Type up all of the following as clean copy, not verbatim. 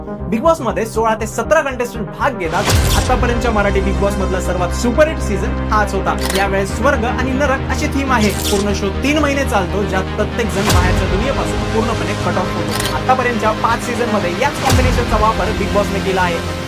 Big boss मध्ये 16 ते 17 contestant भाग घेतात. आतापर्यंतच्या मराठी बिग बॉस मधला सर्वात सुपरहिट सीझन हाच होता. यावेळेस स्वर्ग आणि नरक अशी थीम आहे. पूर्ण शो 3 महिने चालतो, ज्यात प्रत्येक जण बाहेरच्या दुनियेपासून पूर्णपणे कट ऑफ होतो. आतापर्यंतच्या 5 सीझन मध्ये याच कॉम्बिनेशनचा वापर बिग बॉसने केला आहे.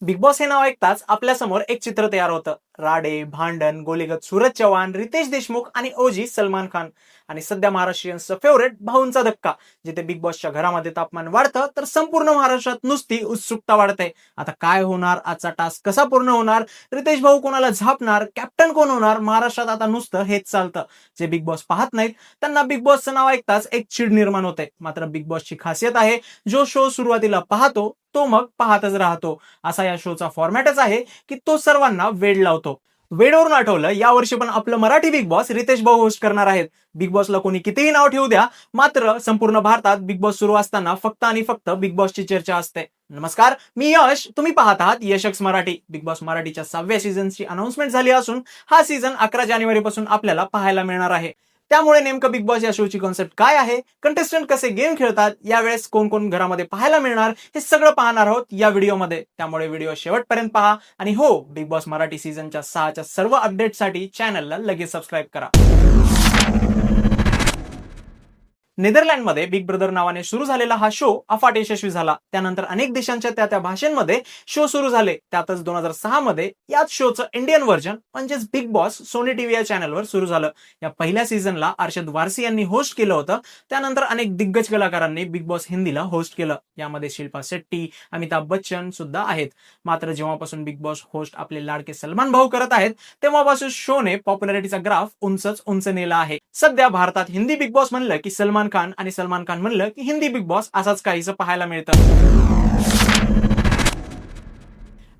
बिग बॉस हे नाव ऐकताच आपल्या समोर एक चित्र तयार होतं. राडे, भांडण, गोलीगत सूरज चव्हाण, रितेश देशमुख आणि ओजी सलमान खान. आणि सध्या महाराष्ट्रीयन्सचं फेवरेट भाऊंचा धक्का. जिथे बिग बॉसच्या घरामध्ये तापमान वाढतं, तर संपूर्ण महाराष्ट्रात नुसती उत्सुकता वाढते. आता काय होणार, आजचा टास्क कसा पूर्ण होणार, रितेश भाऊ कोणाला झापणार, कॅप्टन कोण होणार, महाराष्ट्रात आता नुसतं हेच चालतं. जे बिग बॉस पाहत नाहीत त्यांना बिग बॉसचं नाव ऐकताच एक चीड निर्माण होते. मात्र बिग बॉसची खासियत आहे, जो शो सुरुवातीला पाहतो तो मग पाहतच राहतो. असा या शोचा फॉर्मॅटच आहे की तो सर्वांना वेड लावतो. वेडवरून आठवलं, यावर्षी पण आपलं मराठी बिग बॉस रितेश भाऊ होस्ट करणार आहेत. बिग बॉसला कोणी कितीही नाव ठेवू द्या, मात्र संपूर्ण भारतात बिग बॉस सुरू असताना फक्त आणि फक्त बिग बॉसची चर्चा असते. नमस्कार, मी यश, तुम्ही पाहत आहात यशक्स मराठी. बिग बॉस मराठीच्या 6व्या सीझनची अनाउन्समेंट झाली असून हा सीझन 11 जानेवारी पासून आपल्याला पाहायला मिळणार आहे. त्यामुळे नेमकं बिग बॉस या शोची कॉन्सेप्ट काय आहे, कंटेस्टंट कसे गेम खेळतात, यावेळेस कोण कोण घरामध्ये पाहायला मिळणार, हे सगळं पाहणार आहोत या व्हिडिओमध्ये. त्यामुळे व्हिडिओ शेवटपर्यंत पहा. आणि हो, बिग बॉस मराठी सीझनच्या 6च्या सर्व अपडेटसाठी चॅनलला लगेच सबस्क्राईब करा. नेदरलँडमध्ये बिग ब्रदर नावाने सुरू झालेला हा शो अफाट यशस्वी झाला. त्यानंतर अनेक देशांच्या त्या भाषांमध्ये शो सुरू झाले. त्यातच 2006 मध्ये याच शोचं इंडियन व्हर्जन म्हणजेच बिग बॉस सोनी टीव्ही या चॅनलवर सुरू झालं. या पहिल्या सीझनला अर्शद वारसी यांनी होस्ट केलं होतं. त्यानंतर अनेक दिग्गज कलाकारांनी बिग बॉस हिंदीला होस्ट केलं. यामध्ये शिल्पा शेट्टी, अमिताभ बच्चन सुद्धा आहेत. मात्र जेव्हापासून बिग बॉस होस्ट आपले लाडके सलमान भाऊ करत आहेत, तेव्हापासून शोने पॉप्युलॅरिटीचा ग्राफ उंच नेला आहे. सध्या भारतात हिंदी बिग बॉस म्हणलं की सलमान खान, आणि सलमान खान म्हणलं की हिंदी बिग बॉस असाच काहीसं पाहायला मिळतं.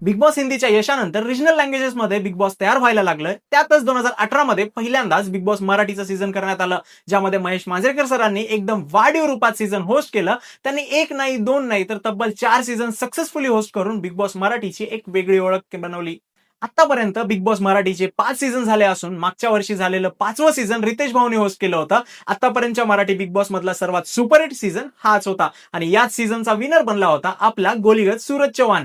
बिग बॉस हिंदीच्या यशानंतर रिजनल लँग्वेजेस मध्ये बिग बॉस तयार व्हायला लागलं. त्यातच 2018 मध्ये पहिल्यांदाच बिग बॉस मराठीचं सीझन करण्यात आलं, ज्यामध्ये महेश मांजरेकर सरांनी एकदम वाढीव रूपात सीझन होस्ट केलं. त्यांनी 1 नाही 2 नाही तर तब्बल 4 सीझन सक्सेसफुली होस्ट करून बिग बॉस मराठीची एक वेगळी ओळख बनवली. आतापर्यंत बिग बॉस मराठीचे 5 सीझन झाले असून मागच्या वर्षी झालेलं 5वं सीझन रितेश भाऊने होस्ट केलं होतं. आतापर्यंतच्या मराठी बिग बॉस मधला सर्वात सुपरहिट सीझन हाच होता. आणि याच सीझनचा विनर बनला होता आपला गोलीगत सूरज चव्हाण.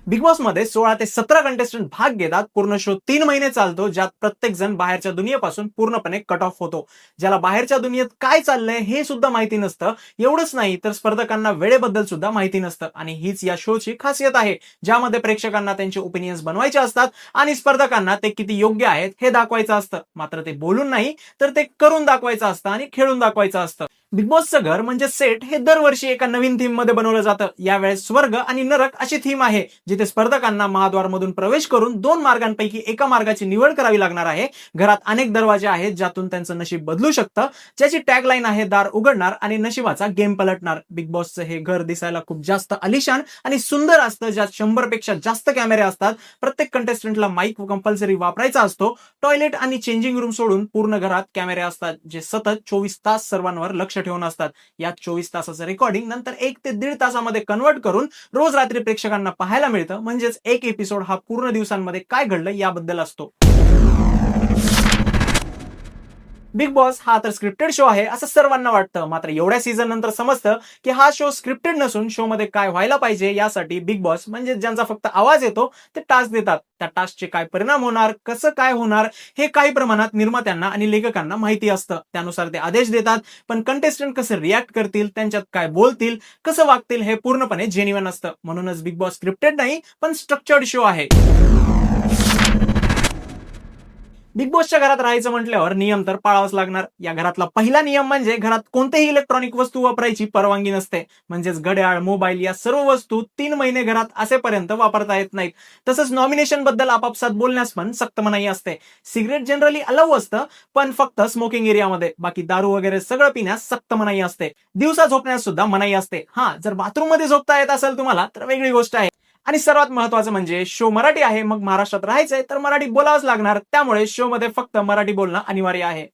बिग बॉस मध्ये 16 ते 17 कंटेस्टंट भाग घेतात. पूर्ण शो 3 महिने चालतो, ज्यात प्रत्येक जण बाहेरच्या दुनियेपासून पूर्णपणे कट ऑफ होतो. ज्याला बाहेरच्या दुनियेत काय चाललंय हे सुद्धा माहिती नसतं. एवढंच नाही तर स्पर्धकांना वेळेबद्दल सुद्धा माहिती नसतं. आणि हीच या शोची खासियत आहे, ज्यामध्ये प्रेक्षकांना त्यांचे ओपिनियन्स बनवायचे असतात आणि स्पर्धकांना ते किती योग्य आहेत हे दाखवायचं असतं. मात्र ते बोलून नाही तर ते करून दाखवायचं असतं आणि खेळून दाखवायचं असतं. बिग बॉसचं घर म्हणजे सेट हे दरवर्षी एका नवीन थीम मध्ये बनवलं जातं. यावेळेस स्वर्ग आणि नरक अशी थीम आहे, जिथे स्पर्धकांना महाद्वारमधून प्रवेश करून 2 मार्गांपैकी एका मार्गाची निवड करावी लागणार आहे. घरात अनेक दरवाजे आहेत, ज्यातून त्यांचं नशीब बदलू शकतं. ज्याची टॅगलाईन आहे, दार उघडणार आणि नशिबाचा गेम पलटणार. बिग बॉसचं हे घर दिसायला खूप जास्त आलिशान आणि सुंदर असतं, ज्यात 100 पेक्षा जास्त कॅमेरे असतात. प्रत्येक कंटेस्टंटला माईक कंपल्सरी वापरायचा असतो. टॉयलेट आणि चेंजिंग रूम सोडून पूर्ण घरात कॅमेरे असतात, जे सतत 24 तास सर्वांवर लक्ष ठेवून असतात. यात 24 तासाचं रेकॉर्डिंग नंतर 1 ते 1.5 तासामध्ये कन्वर्ट करून रोज रात्री प्रेक्षकांना पाहायला मिळतं. म्हणजेच एक एपिसोड हा पूर्ण दिवसांमध्ये काय घडलं याबद्दल असतो. बिग बॉस हा तर स्क्रिप्टेड शो आहे असं सर्वांना वाटतं. मात्र एवढ्या सीझन नंतर समजतं की हा शो स्क्रिप्टेड नसून शो मध्ये काय व्हायला पाहिजे यासाठी बिग बॉस म्हणजे ज्यांचा फक्त आवाज येतो ते टास्क देतात. त्या टास्कचे काय परिणाम होणार, कसं काय होणार हे काही प्रमाणात निर्मात्यांना आणि लेखकांना माहिती असतं. त्यानुसार ते आदेश देतात. पण कंटेस्टंट कसं रिॲक्ट करतील, त्यांच्यात काय बोलतील, कसं वागतील हे पूर्णपणे जेन्युइन असतं. म्हणूनच बिग बॉस स्क्रिप्टेड नाही पण स्ट्रक्चर्ड शो आहे. बिग बॉसच्या घरात राहायचं म्हटल्यावर नियम तर पाळावाच लागणार. या घरातला पहिला नियम म्हणजे घरात कोणतेही इलेक्ट्रॉनिक वस्तू वापरायची परवानगी नसते. म्हणजेच घड्याळ, मोबाईल या सर्व वस्तू 3 महिने घरात असेपर्यंत वापरता येत नाहीत. तसंच नॉमिनेशन बद्दल आपापसात बोलण्यास पण सक्त मनाई असते. सिगरेट जनरली अलाउ असतं, पण फक्त स्मोकिंग एरियामध्ये. बाकी दारू वगैरे सगळं पिण्यास सक्त मनाई असते. दिवसा झोपण्यास सुद्धा मनाई असते. जर बाथरूम मध्ये झोपता येत असेल तुम्हाला तर वेगळी गोष्ट आहे. आणि सर्वात महत्त्वाचं म्हणजे शो मराठी आहे, मग महाराष्ट्रात राहायचंय तर मराठी बोलावंच लागणार. त्यामुळे शो मध्ये फक्त मराठी बोलणं अनिवार्य आहे.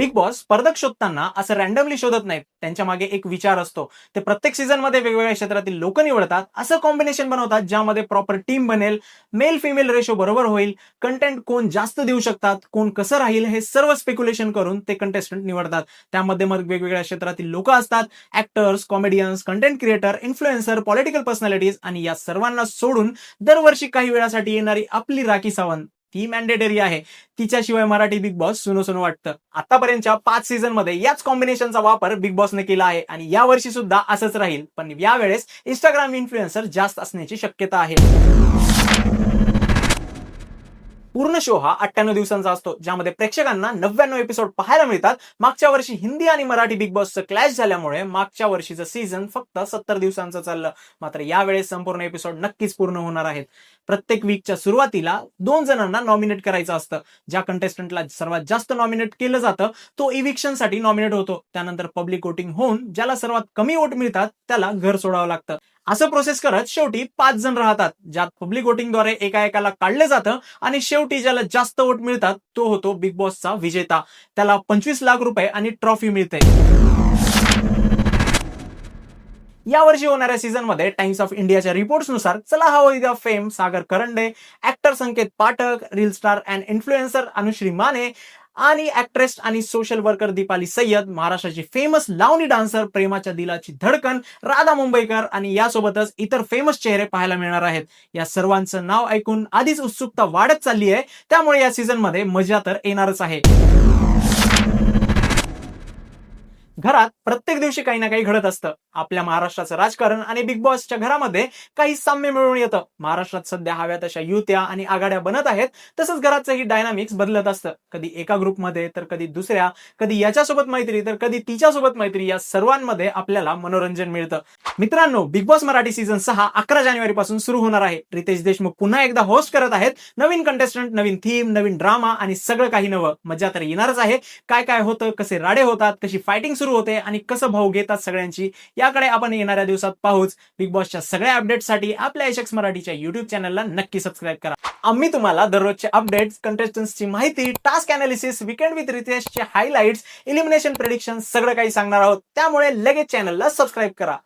बिग बॉस स्पर्धक शोधताना असं रॅन्डमली शोधत नाहीत. त्यांच्या मागे एक विचार असतो. ते प्रत्येक सीझन मध्ये वेगवेगळ्या क्षेत्रातील लोक निवडतात, असं कॉम्बिनेशन बनवतात ज्यामध्ये प्रॉपर टीम बनेल, मेल फिमेल रेशो बरोबर होईल, कंटेंट कोण जास्त देऊ शकतात, कोण कसं राहील, हे सर्व स्पेक्युलेशन करून ते कंटेस्टंट निवडतात. त्यामध्ये मग वेगवेगळ्या क्षेत्रातील लोक असतात, actors, comedians, content creator, influencer, political personalities, आणि या सर्वांना सोडून दरवर्षी काही वेळासाठी येणारी आपली राखी सावंत, ती मॅन्डेटरी आहे. तिच्याशिवाय मराठी बिग बॉस सुनो सुनो वाटतं. आतापर्यंतच्या 5 सीझन मध्ये याच कॉम्बिनेशनचा वापर बिग बॉसने केला आहे आणि या वर्षी सुद्धा असंच राहील. पण यावेळेस इंस्टाग्राम इन्फ्लुएन्सर जास्त असण्याची शक्यता आहे. पूर्ण शो हा 98 दिवसांचा असतो, ज्यामध्ये प्रेक्षकांना 99 एपिसोड पाहायला मिळतात. मागच्या वर्षी हिंदी आणि मराठी बिग बॉसचं क्लॅश झाल्यामुळे मागच्या वर्षीचं सीझन फक्त 70 दिवसांचं चाललं. मात्र यावेळेस संपूर्ण एपिसोड नक्कीच पूर्ण होणार आहेत. प्रत्येक वीकच्या सुरुवातीला 2 जणांना नॉमिनेट करायचं असतं. ज्या कंटेस्टंटला सर्वात जास्त नॉमिनेट केलं जातं तो इव्हिक्शन साठी नॉमिनेट होतो. त्यानंतर पब्लिक वोटिंग होऊन ज्याला सर्वात कमी वोट मिळतात त्याला घर सोडावं लागतं. असं प्रोसेस करत शेवटी 5 जण राहतात, ज्यात पब्लिक वोटिंगद्वारे एका एकाला काढलं जातं आणि शेवटी ज्याला जास्त वोट मिळतात तो होतो बिग बॉसचा विजेता. त्याला 25 लाख रुपये आणि ट्रॉफी मिळते. या वर्षी होणाऱ्या सीझन मध्ये टाइम्स ऑफ इंडियाच्या रिपोर्ट्सनुसार चला हवं द्या fame Sagar Karande, actor Sanket Pathak, reel star and influencer Anushree Mane आणि ऍक्ट्रेस आणि सोशल वर्कर दीपाली सय्यद, महाराष्ट्राची फेमस लावणी डान्सर प्रेमाच्या दिलाची धडकन राधा मुंबईकर आणि यासोबतच इतर फेमस चेहरे पाहायला मिळणार आहेत. या सर्वांचं नाव ऐकून आधीच उत्सुकता वाढत चालली आहे. त्यामुळे या सीझन मध्ये मजा तर येणारच आहे. घरात प्रत्येक दिवशी काही ना काही घडत असतं. आपल्या महाराष्ट्राचं राजकारण आणि बिग बॉसच्या घरामध्ये काही साम्य मिळून येतं. महाराष्ट्रात सध्या हव्या तशा युत्या आणि आघाड्या बनत आहेत. तसंच घराचंही डायनामिक्स बदलत असतं. कधी एका ग्रुपमध्ये तर कधी दुसऱ्या, कधी याच्यासोबत मैत्री तर कधी तिच्यासोबत मैत्री. या सर्वांमध्ये आपल्याला मनोरंजन मिळतं. मित्रांनो, बिग बॉस मराठी सीझन 6 11 जानेवारी पासून सुरू होणार आहे. रितेश देशमुख पुन्हा एकदा होस्ट करत आहेत. नवीन कंटेस्टंट, नवीन थीम, नवीन ड्रामा आणि सगळं काही नवं. मजा तर येणारच आहे. काय काय होतं, कसे राडे होतात, कशी फायटिंग सुरू होते आणि कसं भाऊ घेतात सगळ्यांची, याकडे आपण येणाऱ्या दिवसात पाहूच. बिग बॉसच्या सगळ्या अपडेट्ससाठी आपल्या एशक्स मराठीच्या युट्यूब चॅनलला नक्की सबस्क्राईब करा. आम्ही तुम्हाला दररोजचे अपडेट्स, कंटेस्टंट्सची माहिती, टास्क अनालिसिस, वीकेंड विथ रितेशचे हायलाइट्स, इलिमिनेशन प्रेडिक्शन सगळं काही सांगणार आहोत. त्यामुळे लगेच चॅनलला सबस्क्राईब करा.